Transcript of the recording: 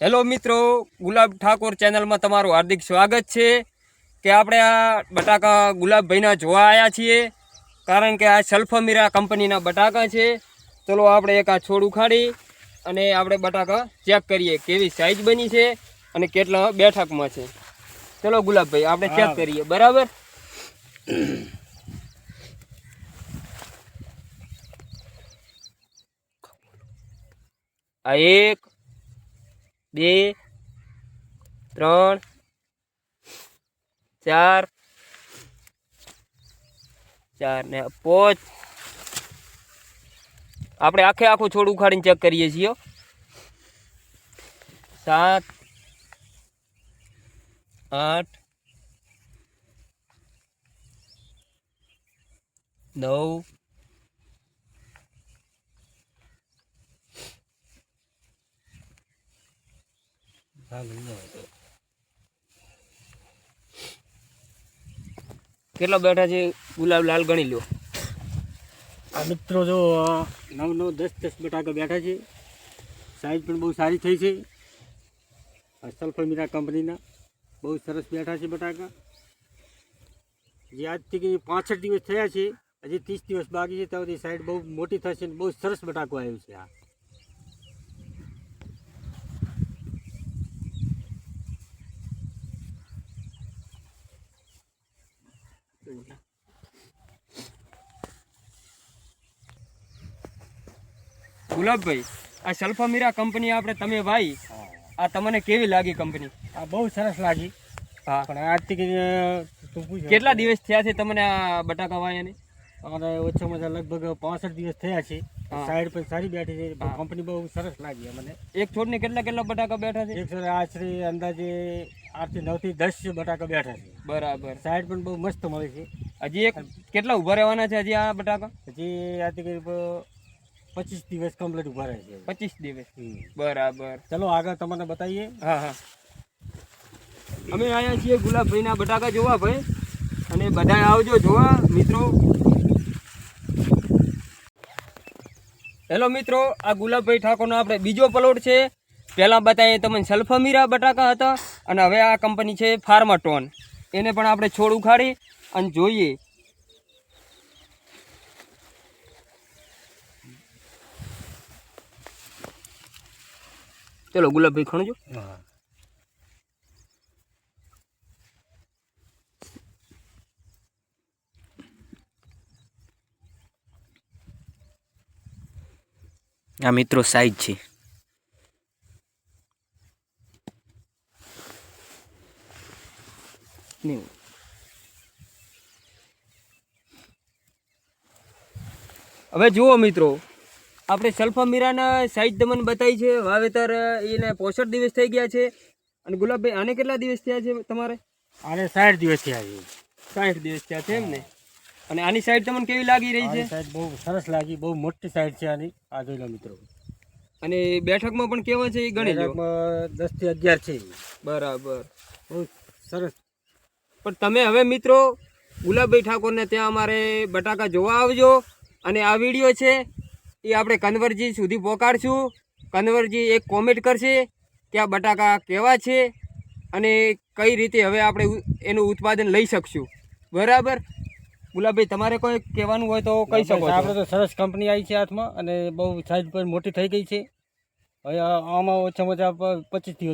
Hello મિત્રો, ગુલાબ ઠાકોર ચેનલમાં તમારું હાર્દિક સ્વાગત છે કે આપણે આ બટાકા ગુલાબભાઈના જોવા આવ્યા છીએ કારણ કે આ સલ્ફામીરા કંપનીના બટાકા છે. ચલો આપણે એક આ છોડ ઉખાડી અને આપણે બટાકા ચેક કરીએ કેવી સાઈઝ બની છે અને કેટલા બેઠકમાં છે. ચલો ગુલાબભાઈ આપણે ચેક કરીએ. બરાબર, આ 1 2 3 4 ને 5 આપણે આખું છોડ ઉખાડીને ચેક કરીએ છીએ. 7 8 9 કેટલા બેઠા છે ગુલાબ લાલ ગણી લો. આ મિત્રો જો 9 10 બટાકા બેઠા છે. સાઈઝ પણ બહુ સારી થઈ છે. આ સલ્ફામીરા કંપનીના બહુ સરસ બેઠા છે બટાકા. જે આજથી 65 દિવસ થયા છે, હજી 30 દિવસ બાકી છે, તો સાઈડ બહુ મોટી થશે ને બહુ સરસ બટાકો આવ્યું છે. આ ગુલાબભાઈ, આ સલ્ફામીરા કંપની આપણે તમે ભાઈ આ તમને કેવી લાગી કંપની? આ બહુ સરસ લાગી. હા, પણ આજથી કેટલા દિવસ થયા છે તમને આ બટાકા વાયાને? અમારે ઓછામાં ઓછા લગભગ 65 દિવસ થયા છે. સાઈડ પણ સારી બેઠી છે. કંપની બહુ સરસ લાગી અમને. એક છોડને કેટલા બટાકા બેઠા છે? એક આશરે અંદાજે 8 થી 9 થી 10 બટાકા બેઠા છે. બરાબર. સાઈડ પણ બહુ મસ્ત મળે છે. હજી એક કેટલા ઉભા રહેવાના છે હજી આ બટાકા? હજી આજથી 25 દિવસ કમ્પ્લીટ ઉભા રહે છે. 25 દિવસ. બરાબર. ચલો આગળ તમને બતાવીએ. હા, અમે આવ્યા છીએ ગુલાબભાઈના બટાકા જોવા ભાઈ, અને બધા આવજો જોવા મિત્રો. હેલો મિત્રો, આ ગુલાબભાઈ ઠાકોરનો આપણે બીજો પ્લોટ છે. પહેલાં બતાવીએ તમને સલ્ફામીરા બટાકા હતા અને હવે આ કંપની છે ફાર્માટોન. એને પણ આપણે છોડ ઉખાડી અને જોઈએ. ચલો ગુલાબભાઈ ખણજો. આ મિત્રો સાઈઝ છે. હવે જુઓ મિત્રો, આપણે સલ્ફામીરાના સાઈઝ તમને બતાવી છે. વાવેતર એને 65 દિવસ થઈ ગયા છે. અને ગુલાબભાઈ આને કેટલા દિવસ થયા છે તમારે? આને 60 દિવસ થયા છે. 60 દિવસ થયા છે એમ ને? અને આની સાઈડ તમને કેવી લાગી રહી છે? સાઈડ બહુ સરસ લાગી. બહુ મોટી સાઈડ છે આની. આ જોઈ લો મિત્રો. અને બેઠકમાં પણ કેવા છે એ ગણી લો. 10 થી 11 છે. બરાબર, બહુ સરસ. પણ તમે હવે મિત્રો ગુલાબભાઈ ઠાકોરને ત્યાં અમારે બટાકા જોવા આવજો. અને આ વિડીયો છે એ આપણે કન્વરજી સુધી પહોંચાડશું. કન્વરજી એક કોમેન્ટ કરશે કે આ બટાકા કેવા છે અને કઈ રીતે હવે આપણે એનું ઉત્પાદન લઈ શકશું. બરાબર ગુલાબભાઈ, તમારે કોઈ કહેવાનું હોય તો કહી શકો છો. આપણે તો સરસ કંપની આવી છે હાથમાં અને બહુ સાઈઝ પર મોટી થઈ ગઈ છે. હવે આમાં ઓછામાં ઓછા 25 દિવસ